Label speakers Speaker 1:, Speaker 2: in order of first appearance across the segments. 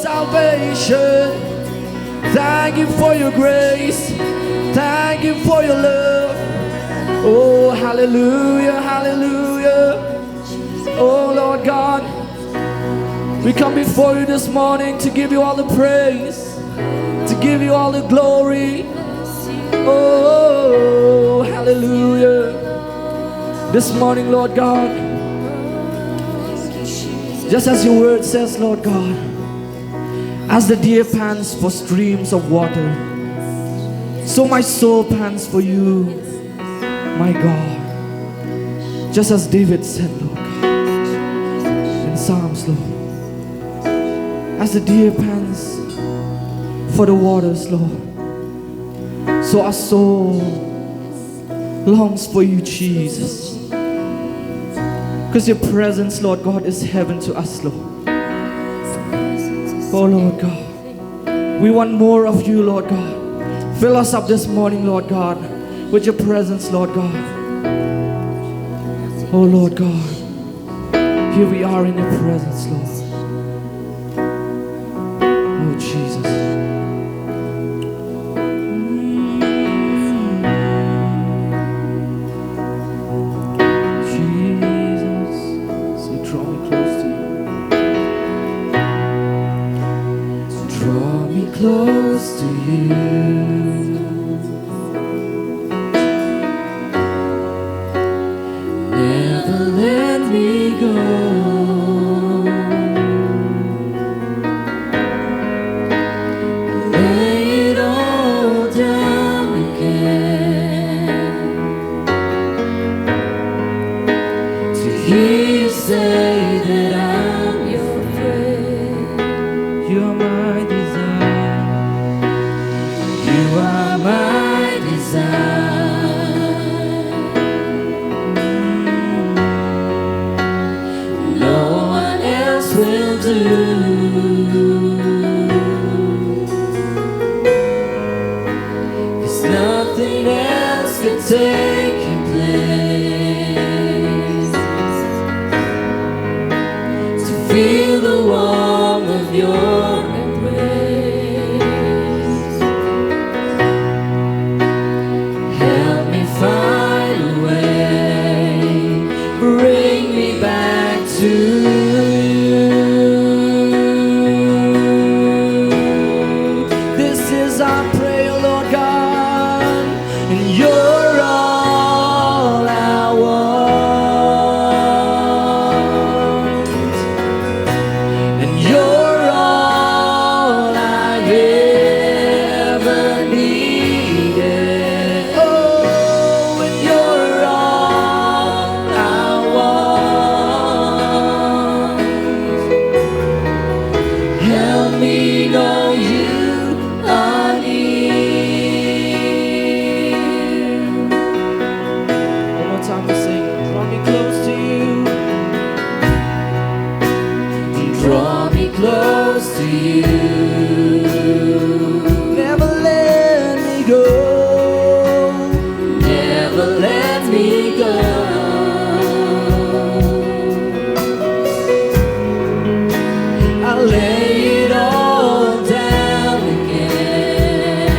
Speaker 1: salvation. Thank you for your grace. Thank you for your love. Oh, hallelujah, hallelujah. Oh, Lord God, we come before you this morning to give you all the praise, to give you all the glory. Oh, hallelujah. This morning, Lord God, just as your word says, Lord God, as the deer pants for streams of water, so my soul pants for you, my God. Just as David said, Lord God, in Psalms, Lord, as the deer pants for the waters, Lord, so our soul longs for you, Jesus. Because your presence, Lord God, is heaven to us, Lord. Oh, Lord God, we want more of you, Lord God. Fill us up this morning, Lord God, with your presence, Lord God. Oh, Lord God, here we are in your presence, Lord. Oh, Jesus. Close to you, never let me go. Lay it all down again to hear you say that I'm your friend. You're my desire. You are my desire. No one else will do. 'Cause nothing else can take your place. To feel the warmth of your to you. This is our prayer, Lord God, and you're all I want, and you're all I ever needed. Oh, and you're all I want. Help me know you are near. One more time we sing. Draw me close to you. Draw me close to you. Never let me go. Never let me go. I'll lay it all down again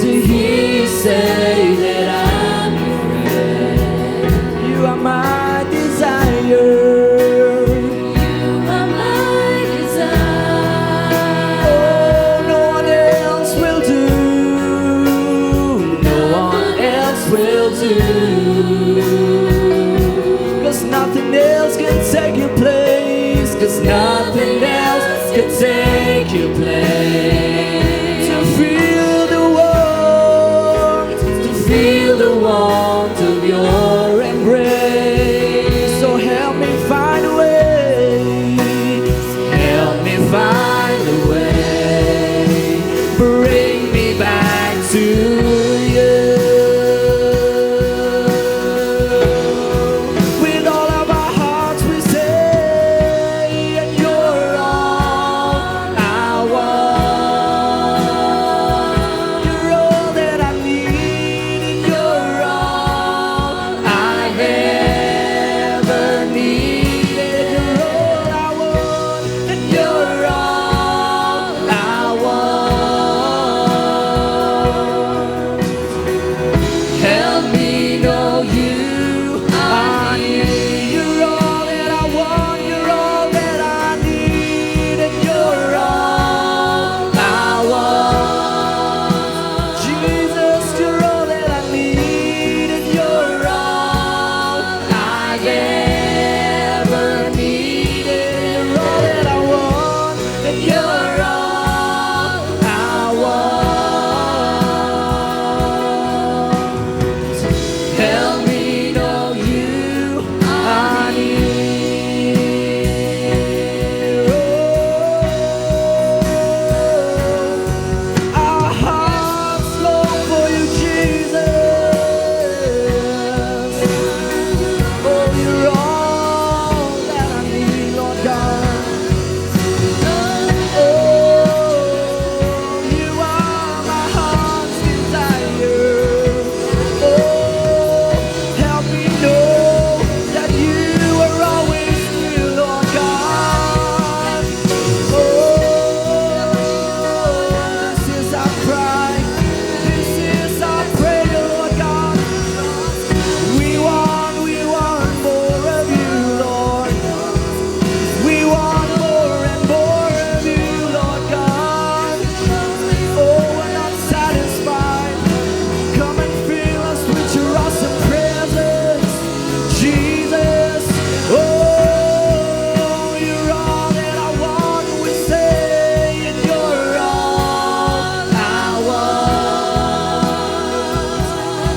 Speaker 1: to hear you say that I'm your friend. You are my desire. You are my desire. Oh, no one else will do. No one else will do. 'Cause nothing else can take your place. 'Cause nothing else can take your place. To feel the warmth, to feel the warmth of your embrace. So help me find a way. Help me find a way. Bring me back to you. With all of our hearts we say, and you're all I want. You're all that I need, and you're all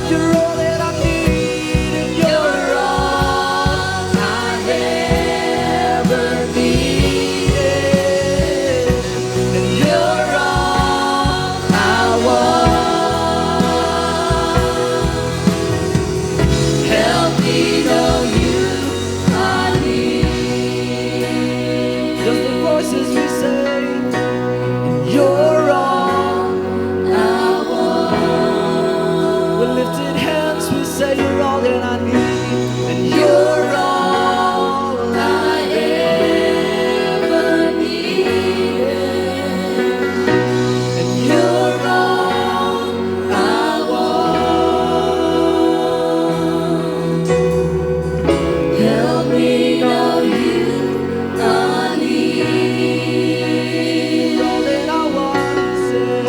Speaker 1: you're all that I need, and you're all I ever needed, and you're all I want. Help me know you are near. Just the voices we say, and you're all I want. With lifted hands we say, you're all that I need, and you're all I ever needed, and you're all I want. Help me know you are near. All that I want to say,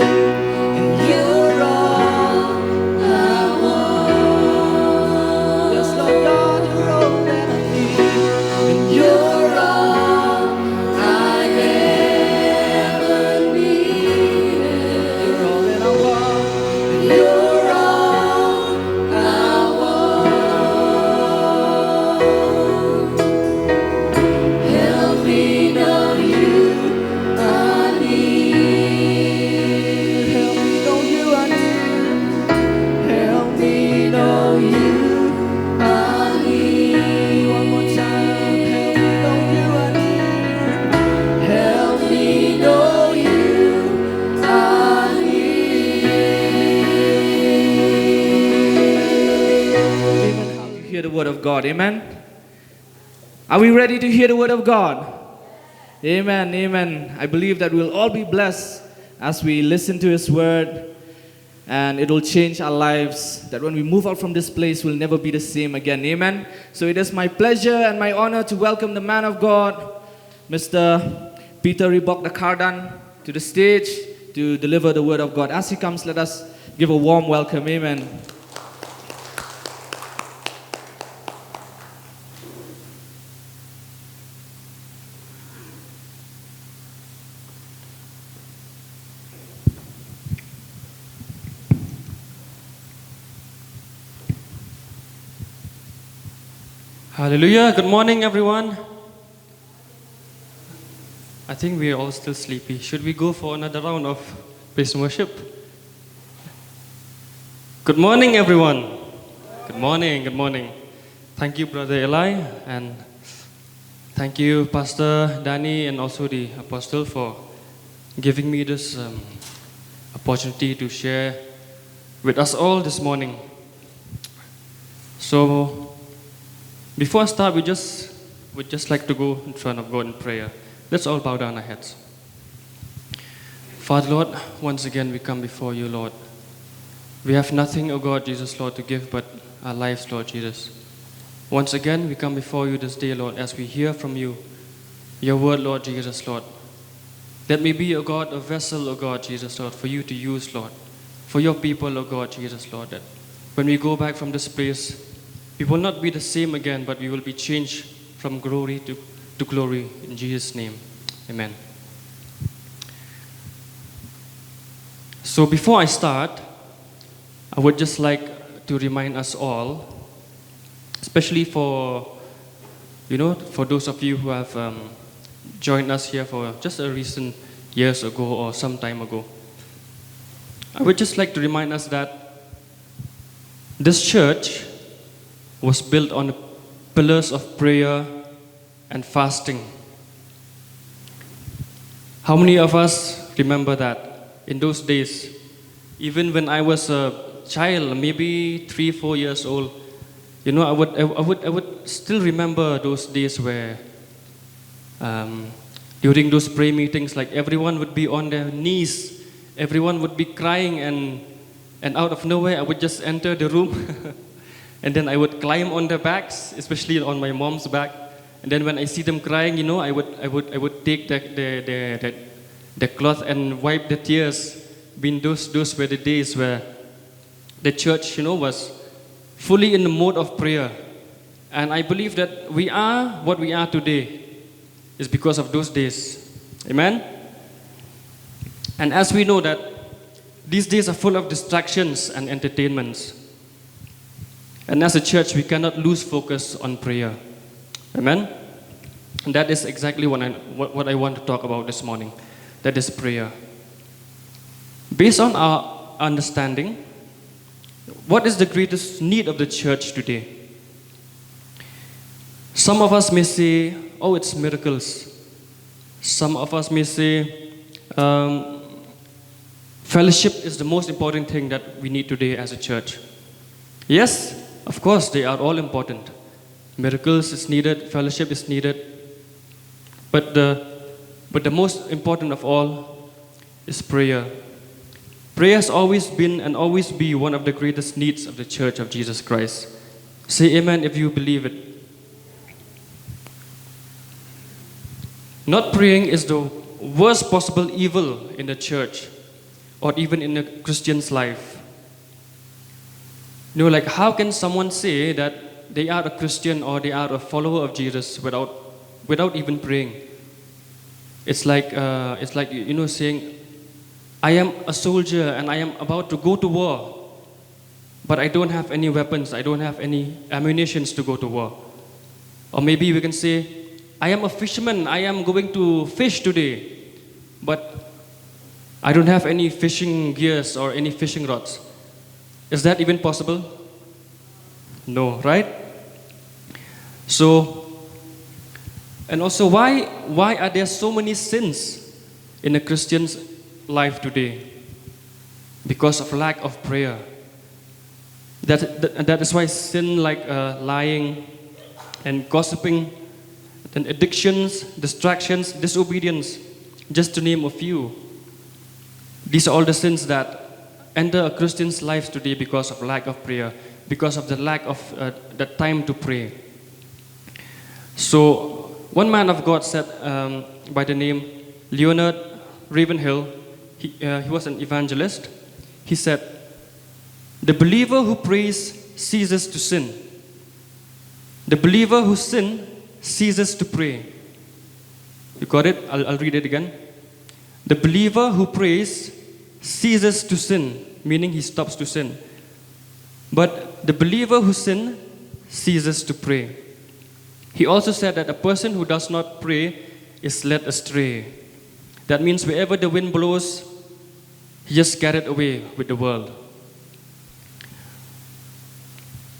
Speaker 1: and you're all I want. Yes, Lord God, you're all that I need, and you're all I ever needed. You're all that I want, and you're all I want. Help me know you are near. Help me know you are near. Help me know you are near. One more time. Help me know you are near. Amen. How you hear the word of God? Amen. Are we ready to hear the word of God? Amen, amen. I believe that we'll all be blessed as we listen to His word, and it will change our lives. That when we move out from this place, we'll never be the same again. Amen. So it is my pleasure and my honor to welcome the man of God, Mr. Peter Ribok Dakardan, to the stage to deliver the word of God. As he comes, let us give a warm welcome. Amen.
Speaker 2: Hallelujah. Good morning, everyone. I think we are all still sleepy. Should we go for another round of praise and worship? Good morning, everyone. Good morning. Good morning. Thank you, Brother Eli, and thank you, Pastor Danny, and also the Apostle for giving me this opportunity to share with us all this morning. So, before I start, we'd just like to go in front of God in prayer. Let's all bow down our heads. Father, Lord, once again we come before you, Lord. We have nothing, O God, Jesus, Lord, to give but our lives, Lord Jesus. Once again we come before you this day, Lord, as we hear from you, your word, Lord Jesus, Lord. Let me be, O God, a vessel, O God, Jesus, Lord, for you to use, Lord, for your people, O God, Jesus, Lord, that when we go back from this place, we will not be the same again, but we will be changed from glory to glory. In Jesus' name, amen. So before I start, I would just like to remind us all, especially for those of you who have joined us here for just a recent years ago or some time ago. I would just like to remind us that this church was built on the pillars of prayer and fasting. How many of us remember that in those days? Even when I was a child, maybe 3-4 years old, I would still remember those days where during those prayer meetings, like everyone would be on their knees, everyone would be crying, and out of nowhere I would just enter the room and then I would climb on their backs, especially on my mom's back. And then when I see them crying, I would take the cloth and wipe the tears. Those were the days where the church, was fully in the mode of prayer. And I believe that we are what we are today is because of those days. Amen? And as we know that these days are full of distractions and entertainments, And as a church, we cannot lose focus on prayer. Amen? And that is exactly what I want to talk about this morning. That is prayer. Based on our understanding, what is the greatest need of the church today? Some of us may say, oh, it's miracles. Some of us may say, fellowship is the most important thing that we need today as a church. Yes, of course, they are all important. Miracles is needed, fellowship is needed. But the most important of all is prayer. Prayer has always been and always be one of the greatest needs of the Church of Jesus Christ. Say amen if you believe it. Not praying is the worst possible evil in the church or even in a Christian's life. You know, like how can someone say that they are a Christian or they are a follower of Jesus without even praying? It's like saying, I am a soldier and I am about to go to war, but I don't have any weapons, I don't have any ammunitions to go to war. Or maybe we can say, I am a fisherman, I am going to fish today, but I don't have any fishing gears or any fishing rods. Is that even possible? No, right? So, and also why are there so many sins in a Christian's life today? Because of lack of prayer. That is why sin like lying and gossiping, then addictions, distractions, disobedience, just to name a few. These are all the sins that enter a Christian's life today because of lack of prayer, because of the lack of the time to pray. So, one man of God said by the name Leonard Ravenhill, he was an evangelist. He said, the believer who prays ceases to sin. The believer who sins ceases to pray. You got it? I'll read it again. The believer who prays ceases to sin, meaning he stops to sin. But the believer who sins ceases to pray. He also said that a person who does not pray is led astray. That means wherever the wind blows, he just carried away with the world.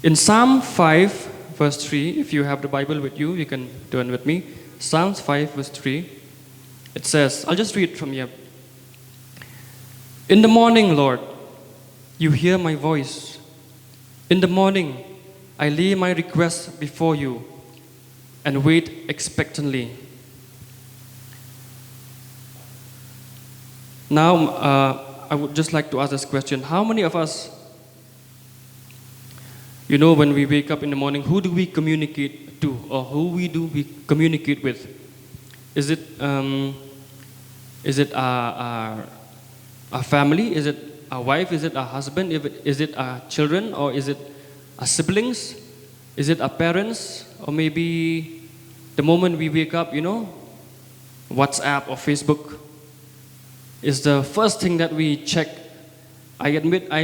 Speaker 2: In Psalm 5, verse 3, if you have the Bible with you, you can turn with me. Psalms 5, verse 3, it says, I'll just read from here. In the morning, Lord, you hear my voice. In the morning, I lay my requests before you and wait expectantly. Now, I would just like to ask this question. How many of us, when we wake up in the morning, who do we communicate to, or who do we communicate with? Is it our family? Is it our wife? Is it our husband? Is it our children? Or is it our siblings? Is it our parents? Or maybe the moment we wake up, WhatsApp or Facebook is the first thing that we check. I admit, I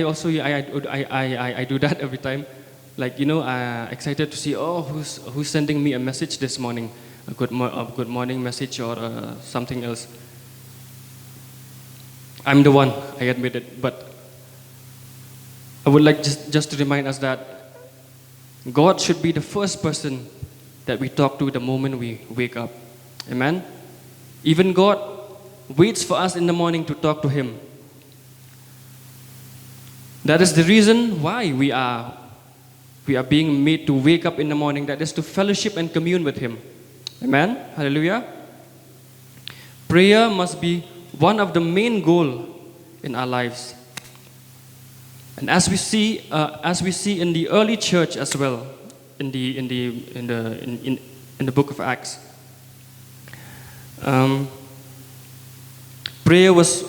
Speaker 2: do that every time. Like, excited to see, who's sending me a message this morning, a good morning message or something else. I'm the one, I admit it, but I would like just to remind us that God should be the first person that we talk to the moment we wake up. Amen? Even God waits for us in the morning to talk to Him. That is the reason why we are being made to wake up in the morning, that is to fellowship and commune with Him. Amen? Hallelujah? Prayer must be one of the main goals in our lives. And as we see in the early church as well, in the book of Acts, prayer was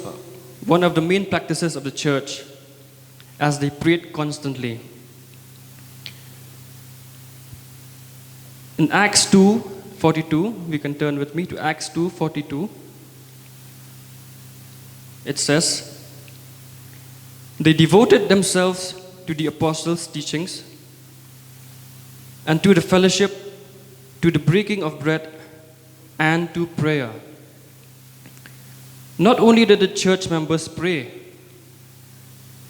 Speaker 2: one of the main practices of the church as they prayed constantly. In Acts 2:42, we can turn with me to Acts 2:42. It says, they devoted themselves to the apostles' teachings, and to the fellowship, to the breaking of bread, and to prayer. Not only did the church members pray,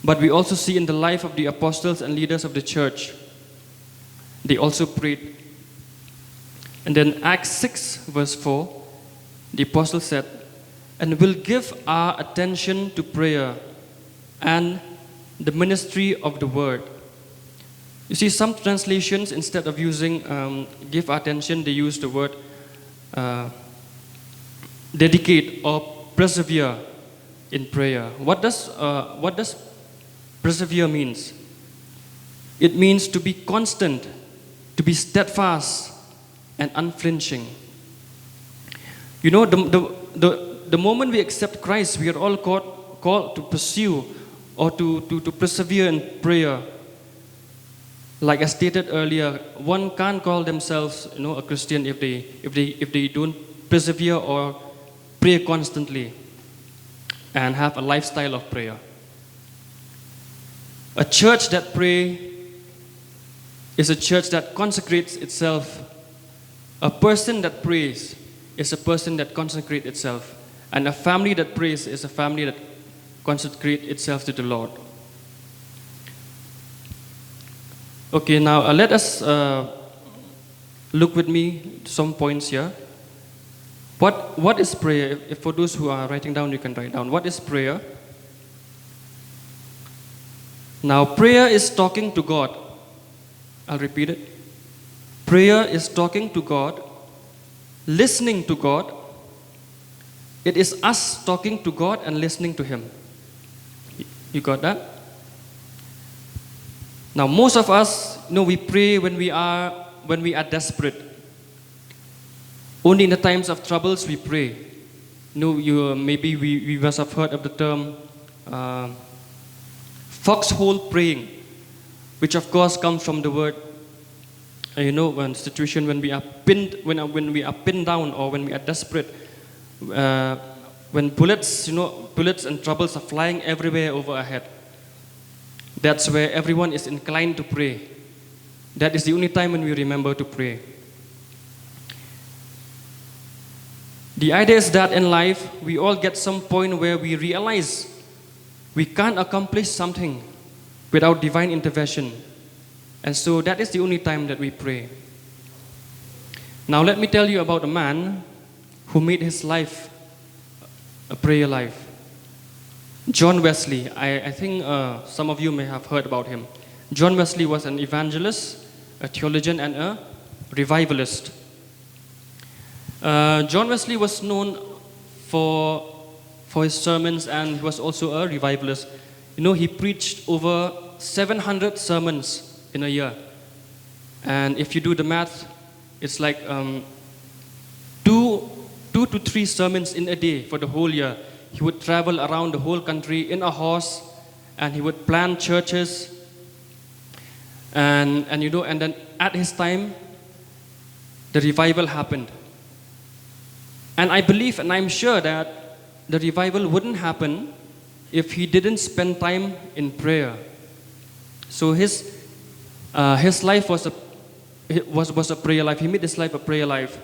Speaker 2: but we also see in the life of the apostles and leaders of the church, they also prayed. And then Acts 6 verse 4, the apostle said, "And will give our attention to prayer and the ministry of the word." You see, some translations, instead of using give our attention, they use the word dedicate or persevere in prayer. What does persevere means? It means to be constant, to be steadfast and unflinching. You know, the moment we accept Christ, we are all called to pursue or to persevere in prayer. Like I stated earlier, one can't call themselves, a Christian if they don't persevere or pray constantly and have a lifestyle of prayer. A church that prays is a church that consecrates itself. A person that prays is a person that consecrates itself. And a family that prays is a family that consecrates itself to the Lord. Okay, now let us look with me some points here. What is prayer? If for those who are writing down, you can write down. What is prayer? Now, prayer is talking to God. I'll repeat it. Prayer is talking to God, listening to God. It is us talking to God and listening to Him. You got that? Now, most of us, we pray when we are desperate. Only in the times of troubles we pray. Maybe we must have heard of the term foxhole praying, which of course comes from the word. When situation when we are pinned down or when we are desperate, when bullets and troubles are flying everywhere over our head. That's where everyone is inclined to pray. That is the only time when we remember to pray. The idea is that in life, we all get some point where we realize we can't accomplish something without divine intervention. And so that is the only time that we pray. Now let me tell you about a man who made his life a prayer life. John Wesley. I think some of you may have heard about him. John Wesley was an evangelist, a theologian, and a revivalist. John Wesley was known for his sermons, and he was also a revivalist. He preached over 700 sermons in a year. And if you do the math, it's like 2 to 3 sermons in a day for the whole year. He would travel around the whole country in a horse, and he would plant churches. And then at his time, the revival happened. And I believe and I'm sure that the revival wouldn't happen if he didn't spend time in prayer. So his life was a prayer life. He made his life a prayer life.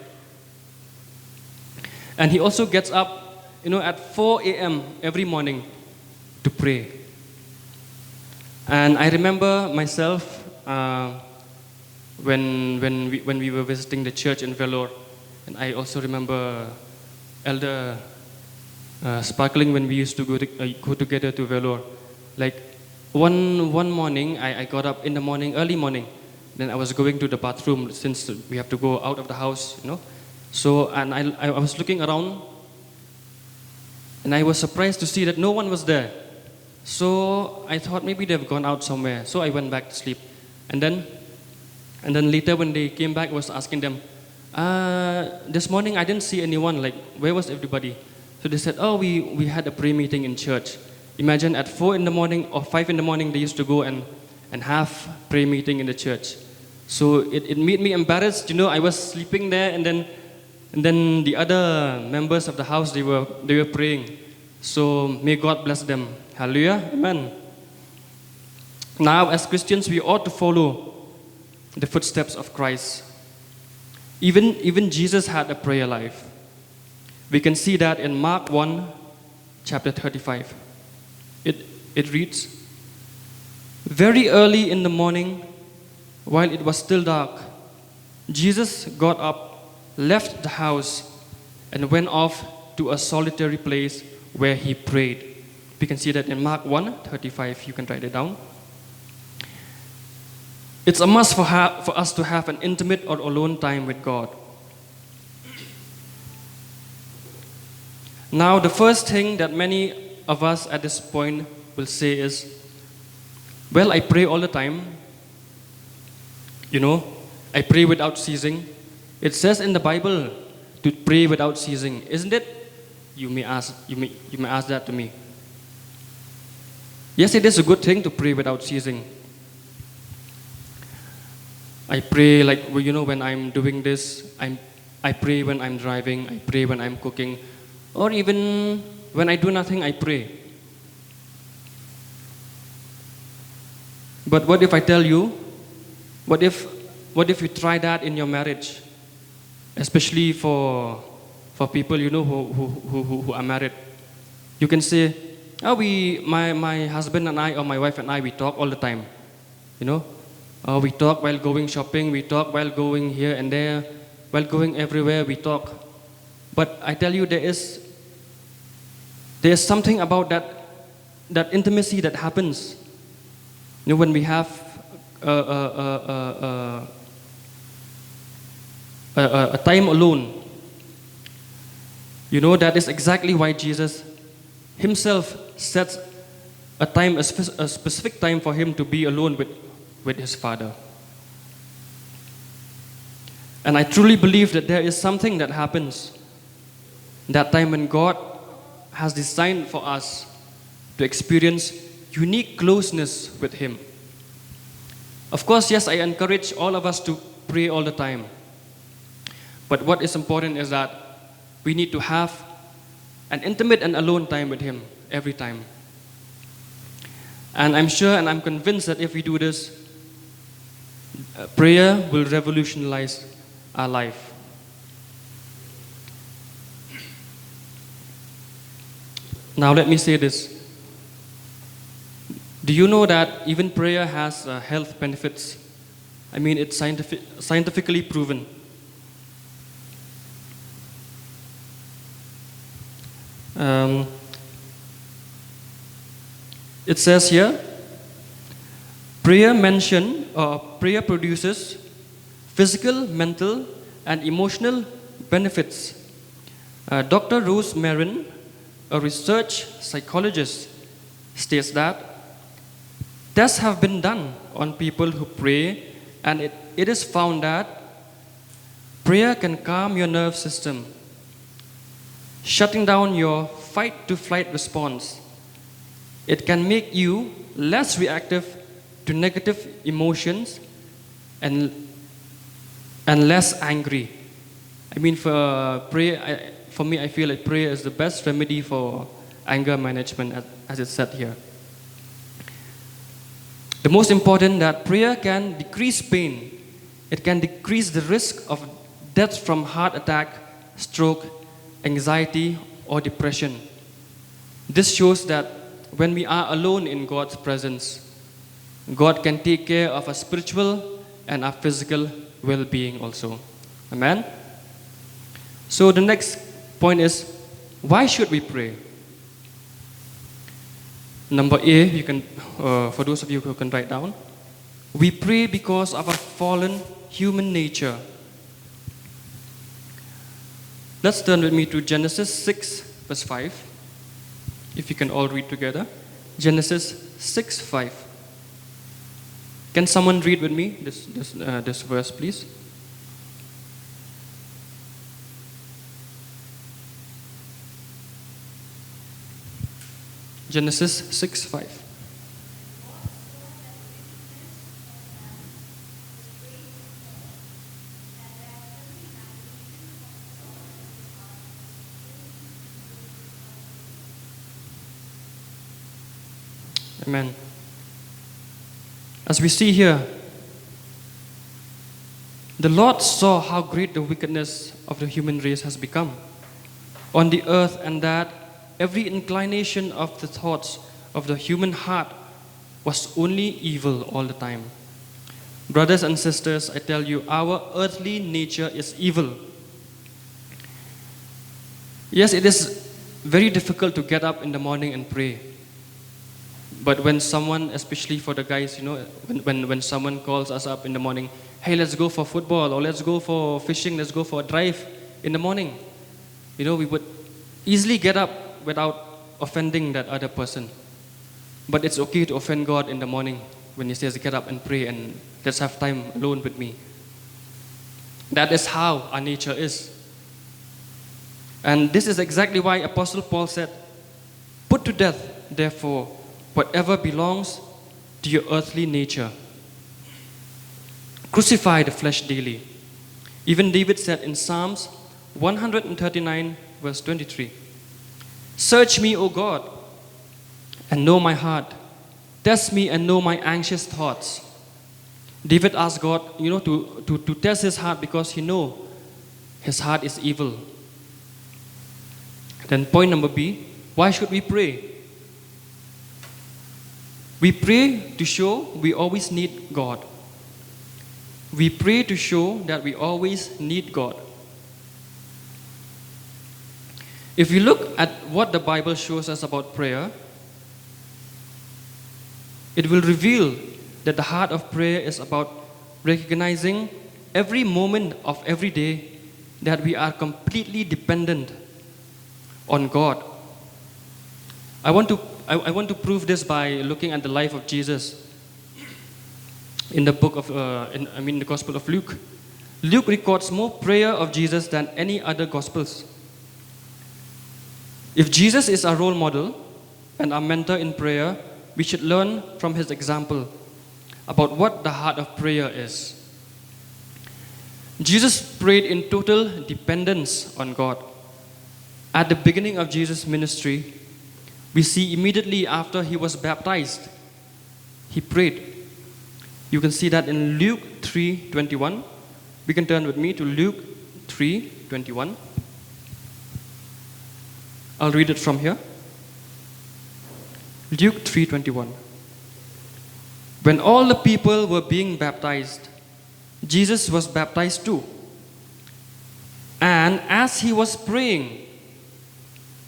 Speaker 2: And he also gets up, at 4 a.m. every morning to pray. And I remember myself when we were visiting the church in Vellore, and I also remember Elder Sparkling when we used to go together to Vellore. Like one morning, I got up in the morning, early morning. Then I was going to the bathroom since we have to go out of the house, So, and I was looking around, and I was surprised to see that no one was there. So I thought maybe they've gone out somewhere. So I went back to sleep. And then later when they came back, I was asking them, this morning I didn't see anyone, like where was everybody? So they said, oh, we had a prayer meeting in church. Imagine at 4 in the morning or 5 in the morning they used to go and have prayer meeting in the church. So it made me embarrassed, I was sleeping there, and then the other members of the house, they were praying. So may God bless them. Hallelujah. Amen. Now as Christians, we ought to follow the footsteps of Christ. Even Jesus had a prayer life. We can see that in Mark 1, chapter 35. It reads, "Very early in the morning, while it was still dark, Jesus got up, left the house, and went off to a solitary place where he prayed." We can see that in Mark 1:35. You can write it down. It's a must for us to have an intimate or alone time with God. Now, the first thing that many of us at this point will say is, "Well, I pray all the time. I pray without ceasing. It says in the Bible to pray without ceasing, isn't it?" You may ask that to me. Yes, it is a good thing to pray without ceasing. I pray when I'm doing this. I pray when I'm driving. I pray when I'm cooking, or even when I do nothing, I pray. But what if I tell you? What if you try that in your marriage, especially for people who are married? You can say, "Oh, my husband and I, or my wife and I, we talk all the time. We talk while going shopping. We talk while going here and there, while going everywhere. We talk." But I tell you, there is something about that intimacy that happens. When we have a time alone. That is exactly why Jesus himself sets a specific time for him to be alone with his Father. And I truly believe that there is something that happens that time when God has designed for us to experience unique closeness with him. Of course, yes, I encourage all of us to pray all the time. But what is important is that we need to have an intimate and alone time with him every time. And I'm sure and I'm convinced that if we do this, prayer will revolutionize our life. Now let me say this. Do you know that even prayer has health benefits? I mean, it's scientifically proven. It says here, prayer produces physical, mental, and emotional benefits. Dr. Rose Marin, a research psychologist, states that tests have been done on people who pray, and it is found that prayer can calm your nerve system, shutting down your fight-to-flight response. It can make you less reactive to negative emotions and less angry. I mean, for me, I feel like prayer is the best remedy for anger management, as it's said here. The most important, that prayer can decrease pain. It can decrease the risk of death from heart attack, stroke, anxiety, or depression. This shows that when we are alone in God's presence, God can take care of our spiritual and our physical well-being also. Amen? So the next point is, why should we pray? Number A, you can, for those of you who can write down, we pray because of our fallen human nature. Let's turn with me to Genesis 6, verse 5. If you can all read together. Genesis 6, 5. Can someone read with me this verse, please? Genesis 6, 5. Amen. As we see here, The Lord saw how great the wickedness of the human race has become on the earth, and that every inclination of the thoughts of the human heart was only evil all the time. Brothers and sisters, I tell you, our earthly nature is evil. Yes, it is very difficult to get up in the morning and pray. But when someone, especially for the guys, when someone calls us up in the morning, hey, let's go for football, or let's go for fishing, let's go for a drive in the morning, we would easily get up without offending that other person. But it's okay to offend God in the morning when He says, get up and pray and let's have time alone with me. That is how our nature is. And this is exactly why Apostle Paul said, put to death, therefore, whatever belongs to your earthly nature. Crucify the flesh daily. Even David said in Psalms 139, verse 23, search me, O God, and know my heart. Test me and know my anxious thoughts. David asked God, to test his heart because he knows his heart is evil. Then point number B, why should we pray? We pray to show we always need God. We pray to show that we always need God. If we look at what the Bible shows us about prayer, it will reveal that the heart of prayer is about recognizing every moment of every day that we are completely dependent on God. I want to prove this by looking at the life of Jesus in the the Gospel of Luke. Luke records more prayer of Jesus than any other Gospels. If Jesus is our role model and our mentor in prayer, we should learn from his example about what the heart of prayer is. Jesus prayed in total dependence on God. At the beginning of Jesus' ministry, we see immediately after he was baptized, he prayed. You can see that in Luke 3:21. We can turn with me to Luke 3:21. I'll read it from here. Luke 3:21. When all the people were being baptized, Jesus was baptized too. And as he was praying,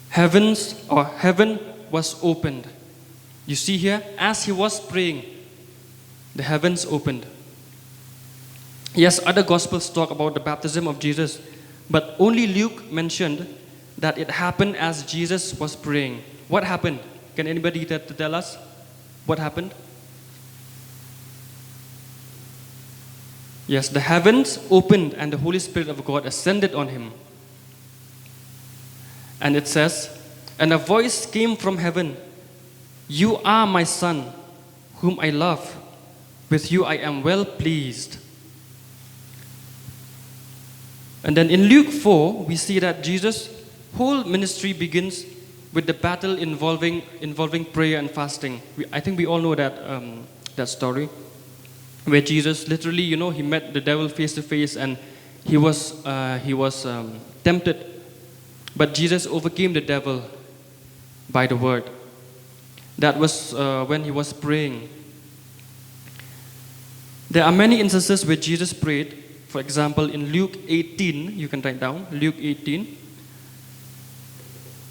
Speaker 2: heaven was opened. You see here, as he was praying, the heavens opened. Yes, other Gospels talk about the baptism of Jesus, but only Luke mentioned that it happened as Jesus was praying. What happened? Can anybody tell us what happened? Yes, the heavens opened and the Holy Spirit of God ascended on him. And it says, and a voice came from heaven, you are my son, whom I love. With you I am well pleased. And then in Luke 4, we see that Jesus' whole ministry begins with the battle involving prayer and fasting. I think we all know that story, where Jesus literally, he met the devil face to face, and he was tempted, but Jesus overcame the devil by the word. That was when he was praying. There are many instances where Jesus prayed. For example, in Luke 18, you can write down, Luke 18,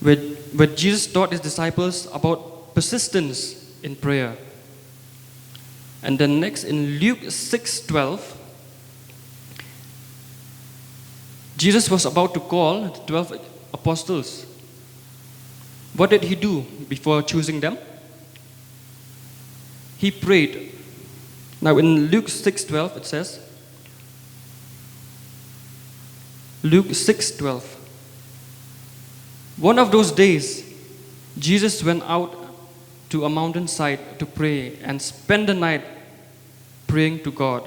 Speaker 2: where Jesus taught his disciples about persistence in prayer. And then next, in Luke 6:12, Jesus was about to call the 12 apostles. What did he do before choosing them? He prayed. Now in Luke 6:12 it says, Luke 6:12, one of those days, Jesus went out to a mountainside to pray and spend the night praying to God.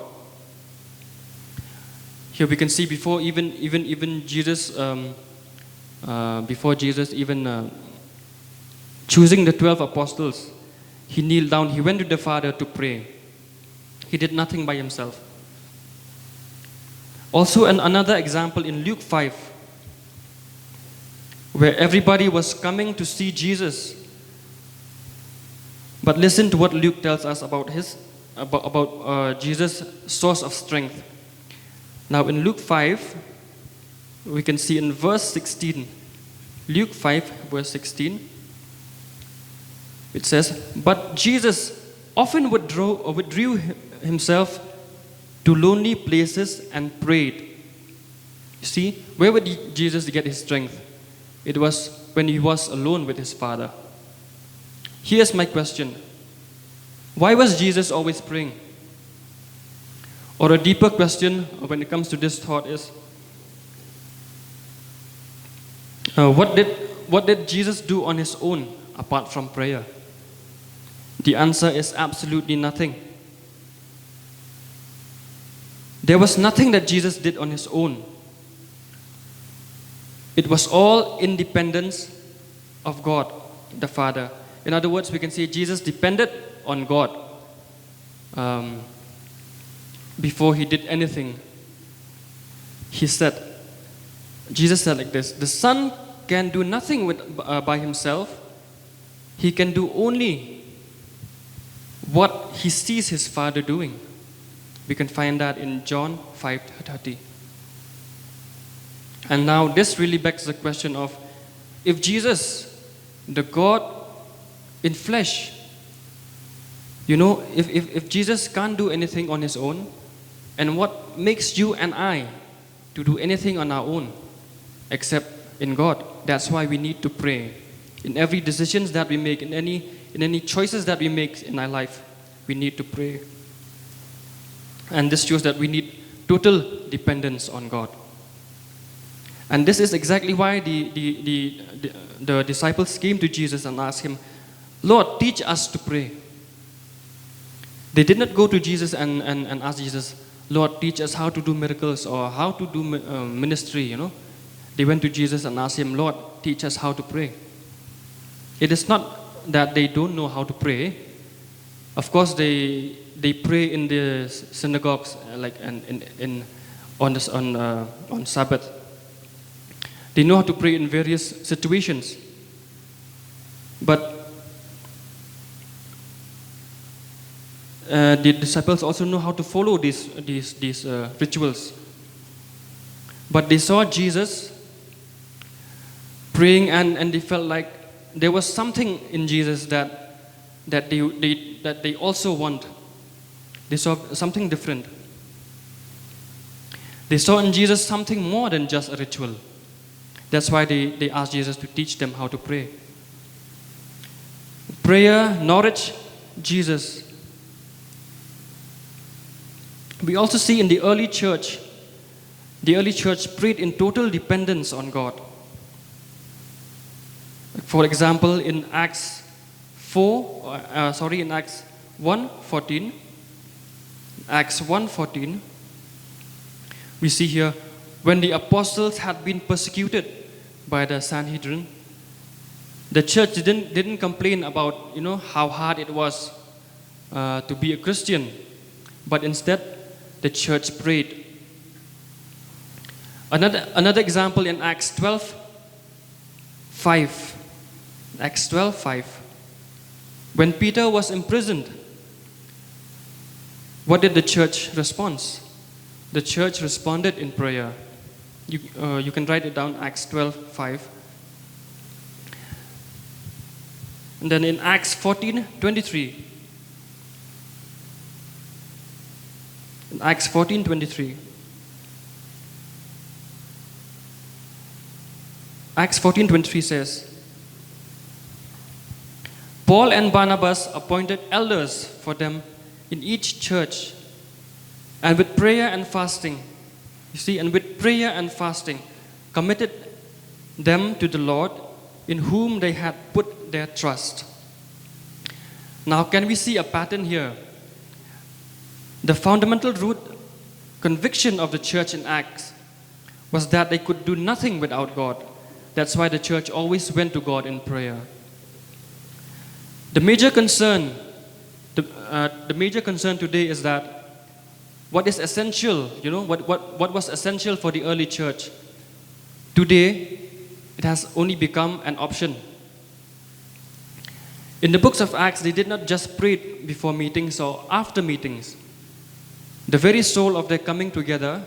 Speaker 2: Here we can see before Jesus, choosing the 12 apostles, he kneeled down, he went to the Father to pray. He did nothing by himself. Also, another example in Luke 5, where everybody was coming to see Jesus. But listen to what Luke tells us about Jesus' source of strength. Now, in Luke 5, we can see in verse 16, Luke 5, verse 16, it says, "But Jesus often withdrew himself to lonely places and prayed." You see, where would Jesus get his strength? It was when he was alone with his Father. Here's my question. Why was Jesus always praying? Or a deeper question when it comes to this thought is, what did Jesus do on his own apart from prayer? The answer is absolutely nothing. There was nothing that Jesus did on his own. It was all independence of God, the Father. In other words, we can say Jesus depended on God before he did anything. Jesus said like this, "The Son can do nothing by himself. He can do only what he sees his Father doing." We can find that in John 5:30. And now this really begs the question of, if Jesus, the God in flesh, if Jesus can't do anything on his own, and what makes you and I to do anything on our own except in God? That's why we need to pray. In every decisions that we make, in any choices that we make in our life, we need to pray. And this shows that we need total dependence on God. And this is exactly why the disciples came to Jesus and asked him, "Lord, teach us to pray." They did not go to Jesus and ask Jesus, "Lord, teach us how to do miracles or how to do ministry." They went to Jesus and asked him, "Lord, teach us how to pray." It is not that they don't know how to pray. Of course, they pray in the synagogues, on Sabbath. They know how to pray in various situations, but the disciples also know how to follow these rituals. But they saw Jesus praying, and they felt like there was something in Jesus that they also want. They saw something different. They saw in Jesus something more than just a ritual. That's why they asked Jesus to teach them how to pray. Prayer nourished Jesus. We also see in the early church prayed in total dependence on God. For example, in Acts 1:14, we see here, when the apostles had been persecuted by the Sanhedrin, the church didn't complain about how hard it was to be a Christian, but instead the church prayed. Another example in Acts 12:5. Acts 12:5. When Peter was imprisoned, what did the church respond? The church responded in prayer. You can write it down, Acts 12:5. And then in Acts 14:23. In Acts 14:23. Acts 14:23 says, "Paul and Barnabas appointed elders for them in each church, and with prayer and fasting," committed them to the Lord, in whom they had put their trust. Now, can we see a pattern here? The fundamental root conviction of the church in Acts was that they could do nothing without God. That's why the church always went to God in prayer. The major concern today is that what is essential, what was essential for the early church. Today, it has only become an option. In the books of Acts, they did not just pray before meetings or after meetings. The very soul of their coming together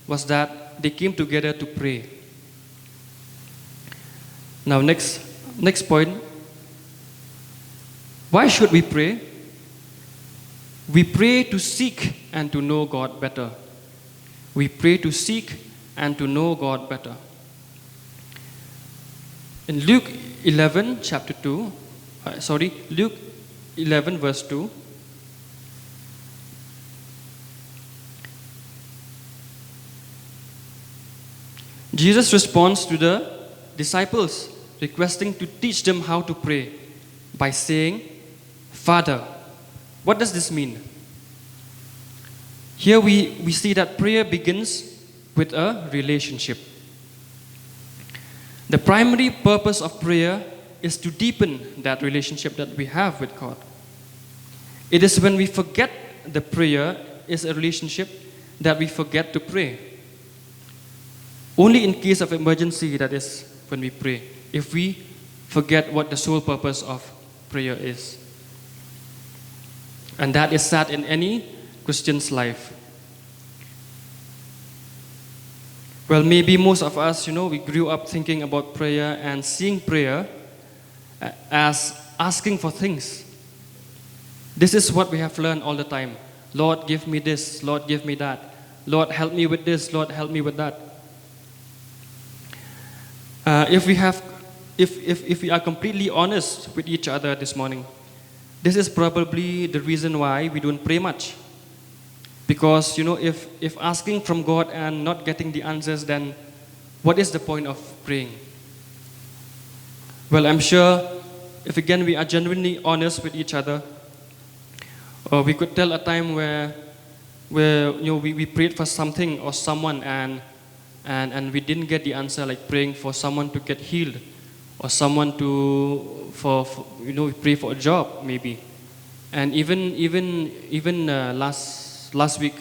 Speaker 2: was that they came together to pray. Now, next point. Why should we pray? We pray to seek and to know God better. We pray to seek and to know God better. In Luke 11, verse 2, Jesus responds to the disciples, requesting to teach them how to pray by saying, Father. What does this mean? Here we see that prayer begins with a relationship. The primary purpose of prayer is to deepen that relationship that we have with God. It is when we forget the prayer is a relationship that we forget to pray. Only in case of emergency, that is when we pray, if we forget what the sole purpose of prayer is. And that is sad in any Christian's life. Well, maybe most of us, we grew up thinking about prayer and seeing prayer as asking for things. This is what we have learned all the time. Lord, give me this. Lord, give me that. Lord, help me with this. Lord, help me with that. If we are completely honest with each other this morning, this is probably the reason why we don't pray much. Because, if asking from God and not getting the answers, then what is the point of praying? Well, I'm sure if again we are genuinely honest with each other, we could tell a time where we prayed for something or someone and we didn't get the answer, like praying for someone to get healed or someone we pray for a job maybe. And even last week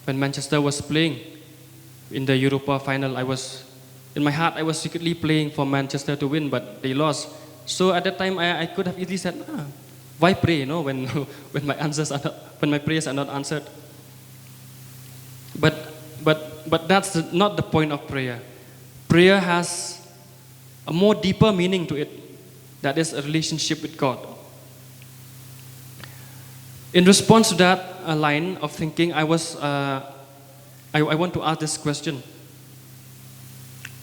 Speaker 2: when Manchester was playing in the Europa final, in my heart I was secretly praying for Manchester to win, but they lost. So at that time I could have easily said, why pray, when when my prayers are not answered. But that's not the point of prayer. Prayer has a more deeper meaning to it. That is a relationship with God. In response to that line of thinking, I want to ask this question.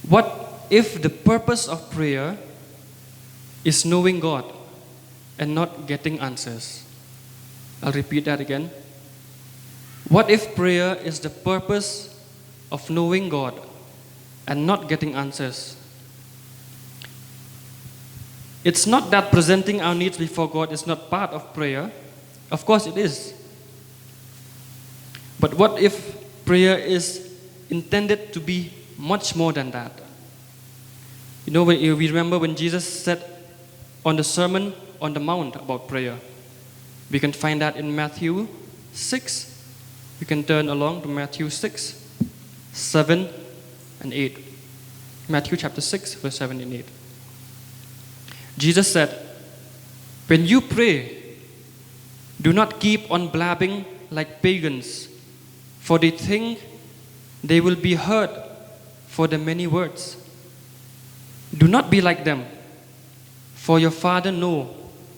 Speaker 2: What if the purpose of prayer is knowing God and not getting answers? I'll repeat that again. What if prayer is the purpose of knowing God and not getting answers? It's not that presenting our needs before God is not part of prayer. Of course it is. But what if prayer is intended to be much more than that? We remember when Jesus said on the Sermon on the Mount about prayer. We can find that in Matthew 6. You can turn along to Matthew 6, 7 and 8. Matthew chapter 6, verse 7 and 8. Jesus said, when you pray, do not keep on blabbing like pagans, for they think they will be heard for the many words. Do not be like them, for your Father knows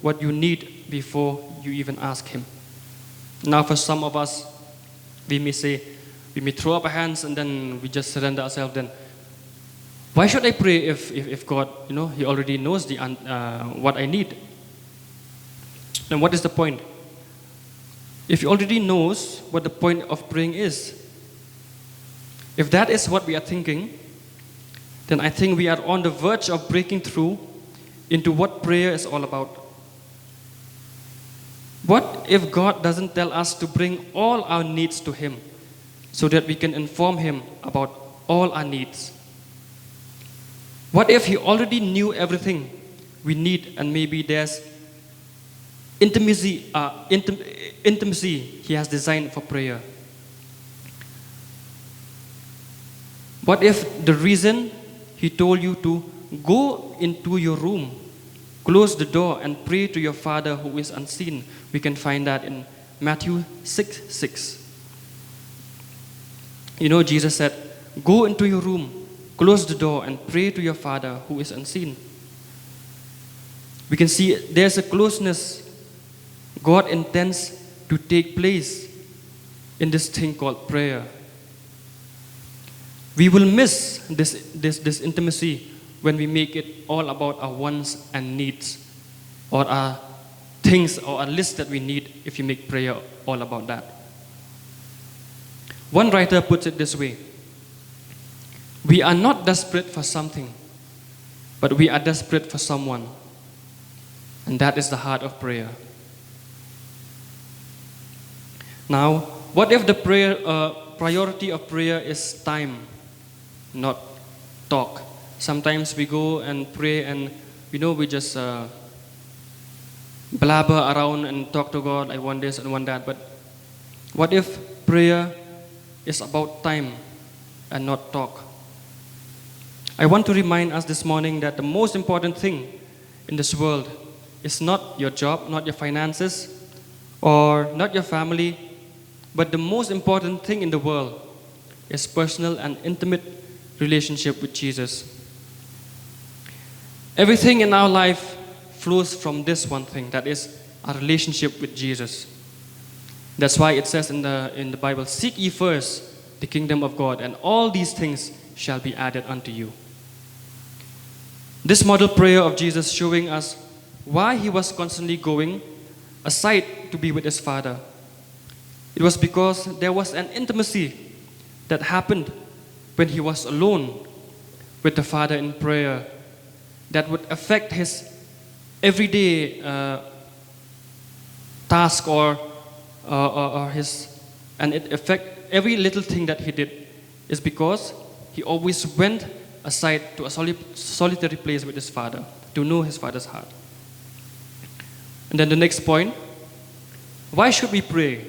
Speaker 2: what you need before you even ask Him. Now for some of us, we may throw up our hands and then we just surrender ourselves. Then, why should I pray if God, He already knows what I need? Then what is the point? If He already knows what the point of praying is, if that is what we are thinking, then I think we are on the verge of breaking through into what prayer is all about. What if God doesn't tell us to bring all our needs to Him so that we can inform Him about all our needs? What if He already knew everything we need and maybe there's intimacy He has designed for prayer? What if the reason He told you to go into your room, close the door, and pray to your Father who is unseen? We can find that in Matthew 6:6. You know, Jesus said, go into your room, close the door, and pray to your Father who is unseen. We can see there's a closeness God intends to take place in this thing called prayer. We will miss this intimacy when we make it all about our wants and needs, or our things, or a list that we need, if you make prayer all about that. One writer puts it this way: we are not desperate for something, but we are desperate for someone. And that is the heart of prayer. Now, what if the priority of prayer is time, not talk? Sometimes we go and pray and we just blabber around and talk to God, I want this and want that. But what if prayer is about time and not talk? I want to remind us this morning that the most important thing in this world is not your job, not your finances, or not your family, but the most important thing in the world is personal and intimate relationship with Jesus. Everything in our life flows from this one thing, that is our relationship with Jesus. That's why it says in the Bible, seek ye first the kingdom of God, and all these things shall be added unto you. This model prayer of Jesus showing us why He was constantly going aside to be with His Father. It was because there was an intimacy that happened when He was alone with the Father in prayer that would affect His everyday task or His, and it affect every little thing that He did, is because He always went aside to a solitary place with His Father to know His Father's heart. And then the next point, why should we pray?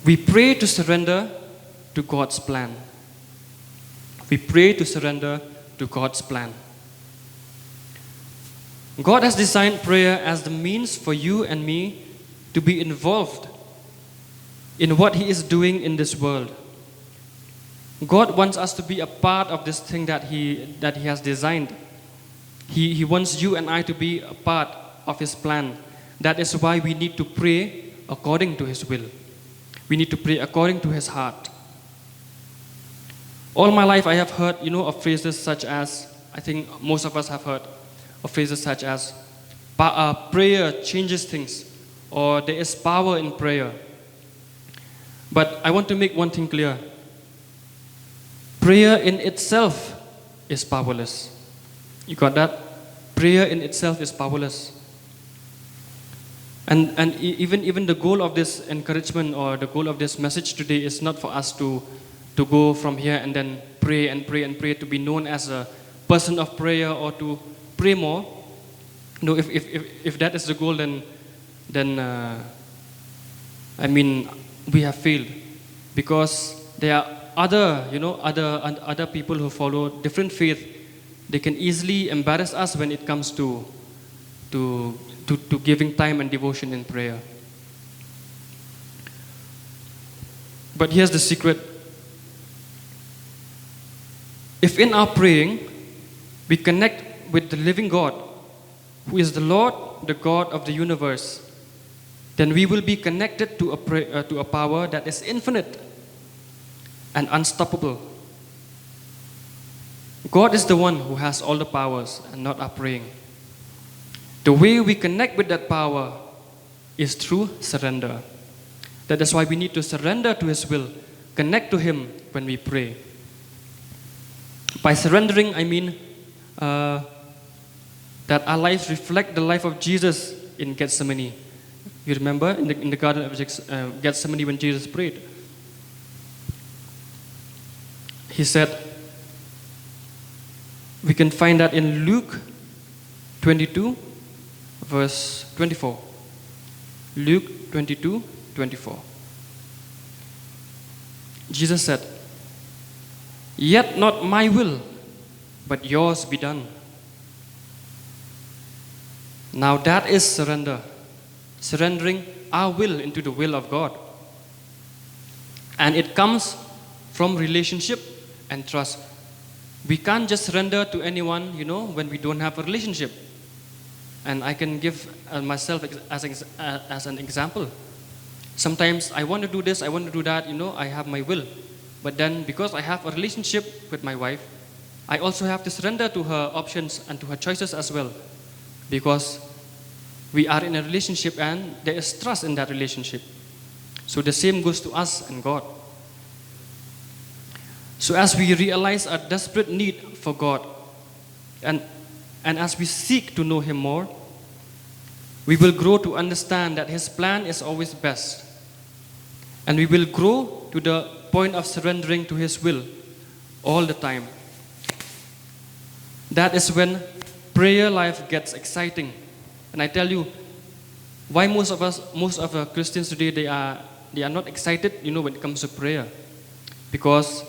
Speaker 2: We pray to surrender to God's plan. We pray to surrender to God's plan. God has designed prayer as the means for you and me to be involved in what He is doing in this world. God wants us to be a part of this thing that He has designed. He wants you and I to be a part of His plan. That is why we need to pray according to His will. We need to pray according to His heart. All my life I have heard, of phrases such as, I think most of us have heard of phrases such as, prayer changes things, or there is power in prayer. But I want to make one thing clear. Prayer in itself is powerless. You got that? Prayer in itself is powerless. And even the goal of this encouragement, or the goal of this message today, is not for us to go from here and then pray and pray and pray to be known as a person of prayer or to pray more. No, if that is the goal, then we have failed, because there are other people who follow different faith. They can easily embarrass us when it comes to giving time and devotion in prayer. But here's the secret. If in our praying we connect with the living God, who is the Lord, the God of the universe, then we will be connected to a power that is infinite and unstoppable. God is the one who has all the powers, and not our praying. The way we connect with that power is through surrender. That is why we need to surrender to His will, connect to Him when we pray. By surrendering, I mean that our lives reflect the life of Jesus in Gethsemane. You remember in the Garden of Gethsemane when Jesus prayed? He said, we can find that in Luke 22, verse 24. Luke 22, 24. Jesus said, "Yet not my will, but yours be done." Now that is surrender, surrendering our will into the will of God. And it comes from relationship and trust. We can't just surrender to anyone, when we don't have a relationship. And I can give myself as an example. Sometimes I want to do this, I want to do that, I have my will. But then because I have a relationship with my wife, I also have to surrender to her options and to her choices as well. Because we are in a relationship and there is trust in that relationship. So the same goes to us and God. So as we realize our desperate need for God, and as we seek to know Him more, we will grow to understand that His plan is always best. And we will grow to the point of surrendering to His will all the time. That is when prayer life gets exciting. And I tell you, why most of our Christians today, they are not excited, when it comes to prayer. Because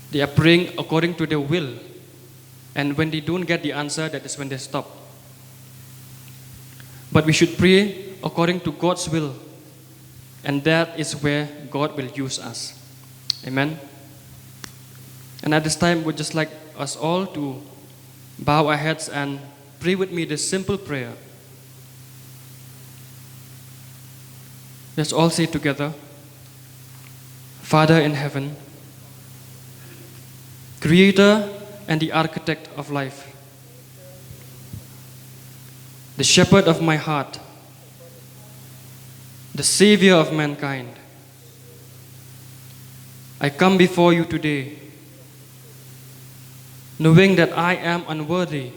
Speaker 2: they are praying according to their will. And when they don't get the answer, that is when they stop. But we should pray according to God's will. And that is where God will use us. Amen. And at this time, we'd just like us all to bow our heads and pray with me this simple prayer. Let's all say together, Father in heaven, Creator and the architect of life, the shepherd of my heart, the Savior of mankind, I come before you today, knowing that I am unworthy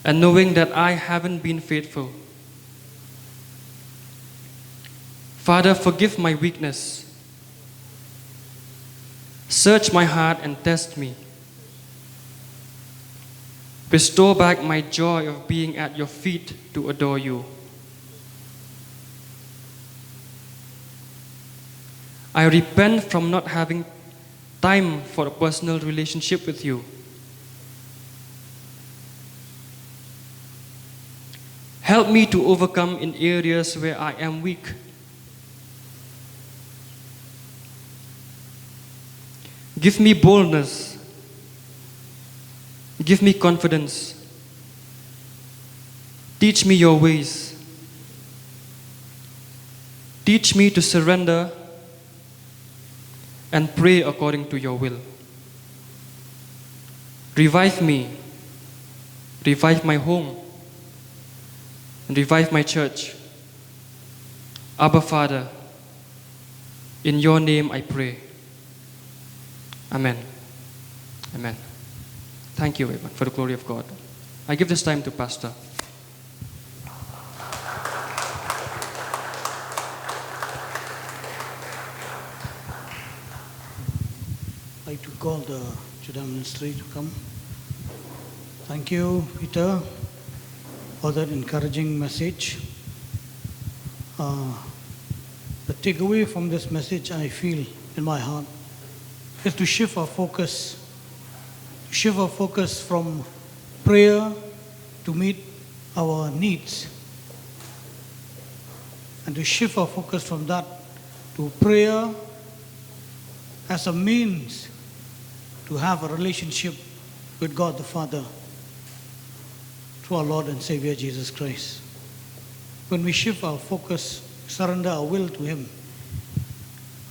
Speaker 2: and knowing that I haven't been faithful. Father, forgive my weakness. Search my heart and test me. Restore back my joy of being at your feet to adore you. I repent from not having time for a personal relationship with you. Help me to overcome in areas where I am weak. Give me boldness. Give me confidence. Teach me your ways. Teach me to surrender and pray according to your will. Revive me. Revive my home. And revive my church. Abba, Father, in your name I pray. Amen. Amen. Thank you, everyone, for the glory of God. I give this time to Pastor.
Speaker 3: I'd like to call the Judah ministry to come. Thank you, Peter, for that encouraging message. The takeaway from this message I feel in my heart is to shift our focus from prayer to meet our needs, and to shift our focus from that to prayer as a means to have a relationship with God the Father through our Lord and Savior Jesus Christ. When we shift our focus, surrender our will to Him,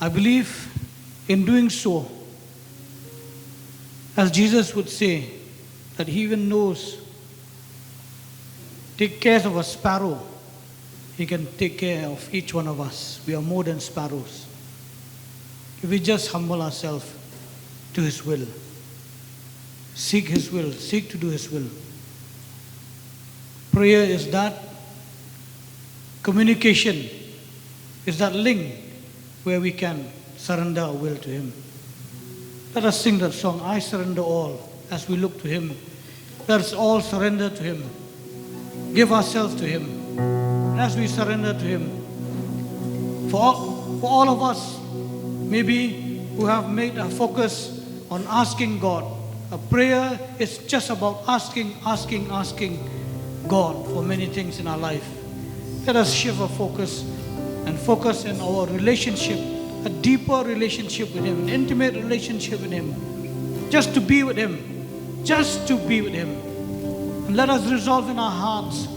Speaker 3: I believe in doing so, as Jesus would say, that He even knows, take care of a sparrow, He can take care of each one of us. We are more than sparrows. If we just humble ourselves to His will, seek His will, seek to do His will. Prayer is that communication, is that link where we can surrender our will to Him. Let us sing that song, I Surrender All, as we look to Him. Let us all surrender to Him. Give ourselves to Him. And as we surrender to Him, For all of us, maybe who have made a focus on asking God. A prayer is just about asking God for many things in our life. Let us shift our focus and focus in our relationship, a deeper relationship with Him, an intimate relationship with Him, just to be with Him, just to be with Him. And let us resolve in our hearts,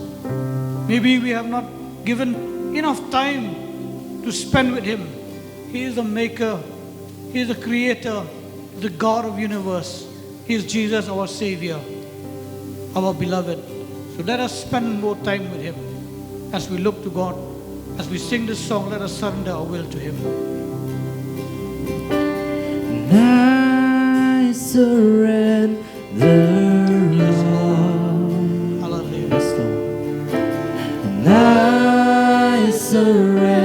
Speaker 3: maybe we have not given enough time to spend with Him. He is the maker, He is the creator, the God of the universe. He is Jesus, our Savior, our beloved. So let us spend more time with Him as we look to God. As we sing this song, let us surrender our will to Him.
Speaker 1: I surrender.
Speaker 3: Yes, Lord. Hallelujah.
Speaker 1: Yes, Lord. And I surrender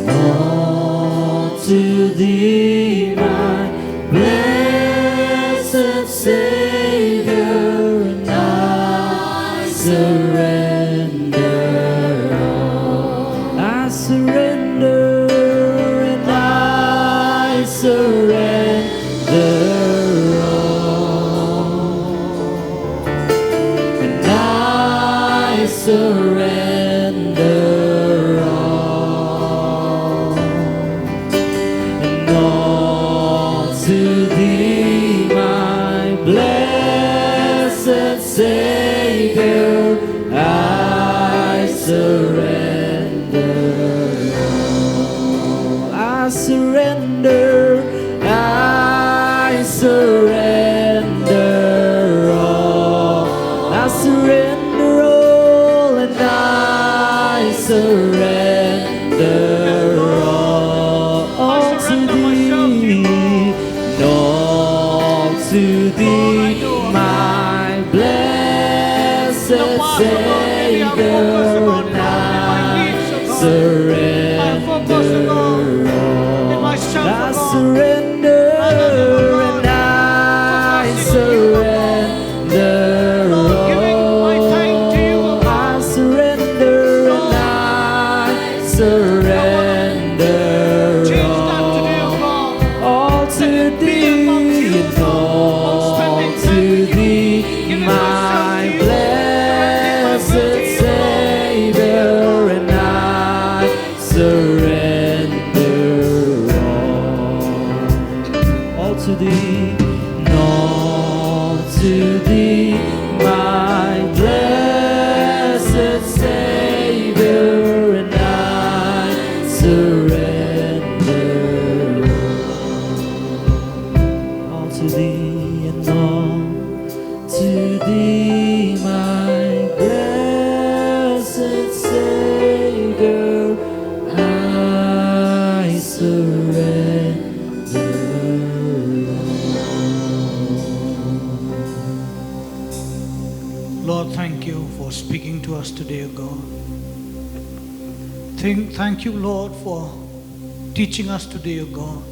Speaker 1: all to Thee, my blessed Savior, and I surrender all. I surrender, and I surrender all. And I surrender all. And all to Thee, my blessed Savior, I surrender all. I surrender, I surrender all. I surrender all, and I surrender all to Thee, and all to Thee, my blessed Savior, and I surrender all. I surrender, and I surrender all. I surrender, and I surrender all to Thee, and all to Thee, my blessed Savior, and I surrender all to Thee, and all to Thee, my blessed Savior, and I surrender all to Thee, and all to Thee, my blessed Savior, I surrender
Speaker 3: Lord, thank you for speaking to us today, O God. Thank you, Lord, for teaching us today, O God.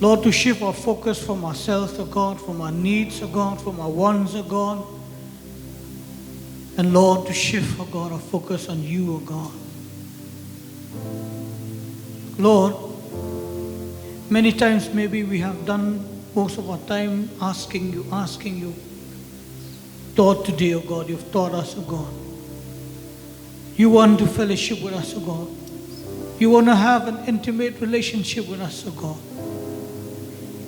Speaker 3: Lord, to shift our focus from ourselves, O God, from our needs, O God, from our wants, O God. And Lord, to shift, O God, our focus on you, O God. Lord, many times maybe we have done most of our time asking you. Lord, today, O God, you've taught us, O God. You want to fellowship with us, O God. You want to have an intimate relationship with us, O God.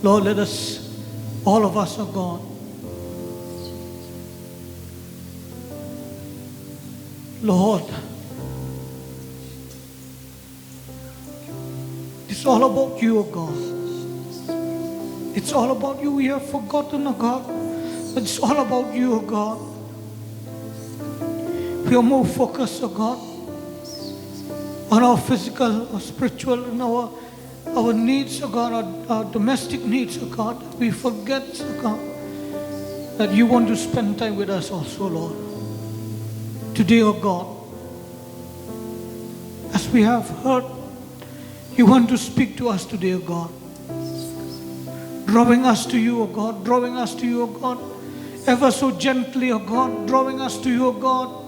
Speaker 3: Lord, let us, all of us, O God, Lord, it's all about you, O God. It's all about you. We have forgotten, O God, but it's all about you, O God. We are more focused, O God, on our physical or spiritual and our needs, O God, our domestic needs, O God. We forget, O God, that you want to spend time with us also, Lord. Today, O God, as we have heard, you want to speak to us today, O God. Drawing us to you, O God, drawing us to you, O God, ever so gently, oh God, drawing us to you, oh God.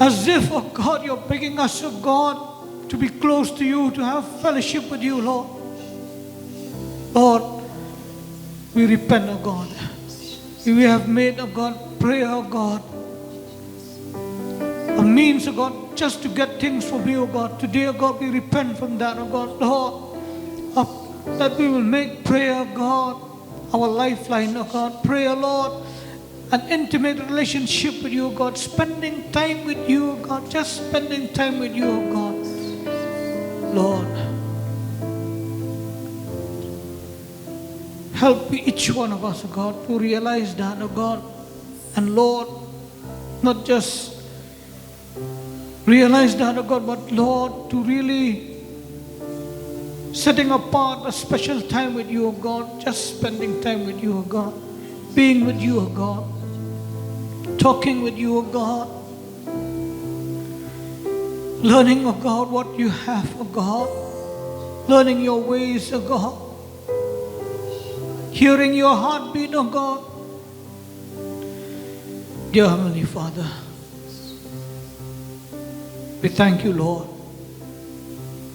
Speaker 3: As if, oh God, you're begging us, oh God, to be close to you, to have fellowship with you, Lord. Lord, we repent, oh God. We have made, oh God, prayer, oh God, a means, oh God, just to get things from you, oh God. Today, oh God, we repent from that, oh God. Lord, that we will make prayer, oh God, our lifeline, oh God. Prayer, Lord, an intimate relationship with you, oh God. Spending time with you, oh God. Just spending time with you, oh God. Lord, help each one of us, oh God, to realize that, oh God. And Lord, not just realize that, oh God, but Lord, to really setting apart a special time with you, oh God. Just spending time with you, oh God. Being with you, oh God. Talking with you, oh God. Learning, oh God, what you have, oh God. Learning your ways, oh God. Hearing your heartbeat, oh God. Dear Heavenly Father, we thank you, Lord,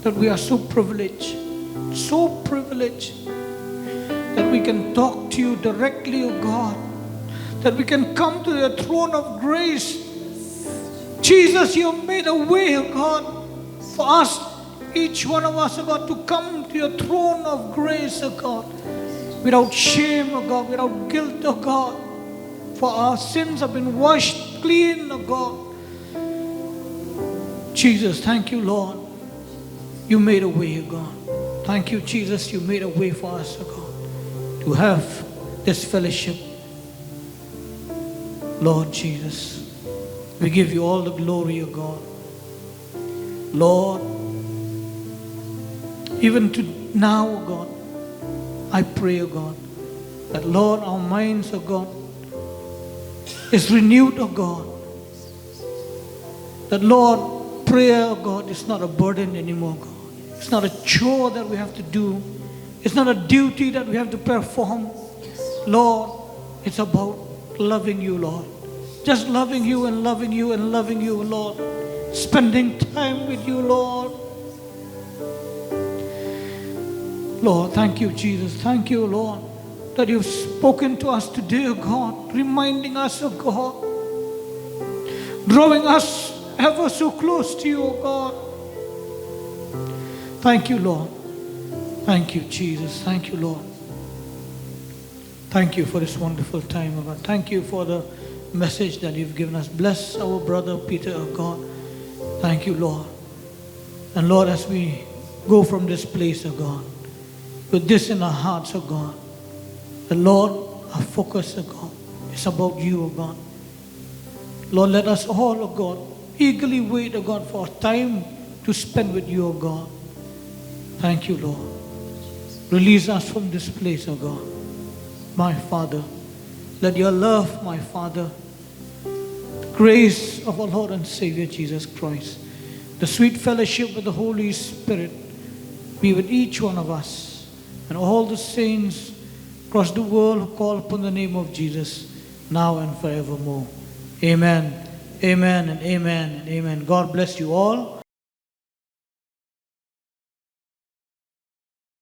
Speaker 3: that we are so privileged that we can talk to you directly, oh God, that we can come to your throne of grace. Jesus, you made a way, oh God, for us, each one of us, oh God, to come to your throne of grace, oh God, without shame, oh God, without guilt, oh God, for our sins have been washed clean, oh God. Jesus, thank you, Lord. You made a way, oh God. Thank you, Jesus, you made a way for us, oh God, to have this fellowship. Lord Jesus, we give you all the glory, oh God. Lord, even to now, oh God, I pray, oh God, that Lord, our minds, oh God, is renewed, oh God. That Lord, prayer, oh God, is not a burden anymore, God. It's not a chore that we have to do. It's not a duty that we have to perform. Lord, it's about loving you, Lord. Just loving you and loving you and loving you, Lord. Spending time with you, Lord. Lord, thank you, Jesus. Thank you, Lord, that you've spoken to us today, oh God, reminding us, oh God, drawing us ever so close to you, oh God. Thank you, Lord. Thank you, Jesus. Thank you, Lord. Thank you for this wonderful time, oh God. Thank you for the message that you've given us. Bless our brother Peter, oh God. Thank you, Lord. And Lord, as we go from this place, oh God, with this in our hearts, oh God, the Lord, our focus, oh God, is about you, oh God. Lord, let us all, oh God, eagerly wait, oh God, for a time to spend with you, oh God. Thank you, Lord. Release us from this place, oh God. My Father, let your love, my Father, the grace of our Lord and Savior Jesus Christ, the sweet fellowship with the Holy Spirit be with each one of us and all the saints across the world who call upon the name of Jesus now and forevermore. Amen. Amen and amen and amen. God bless you all.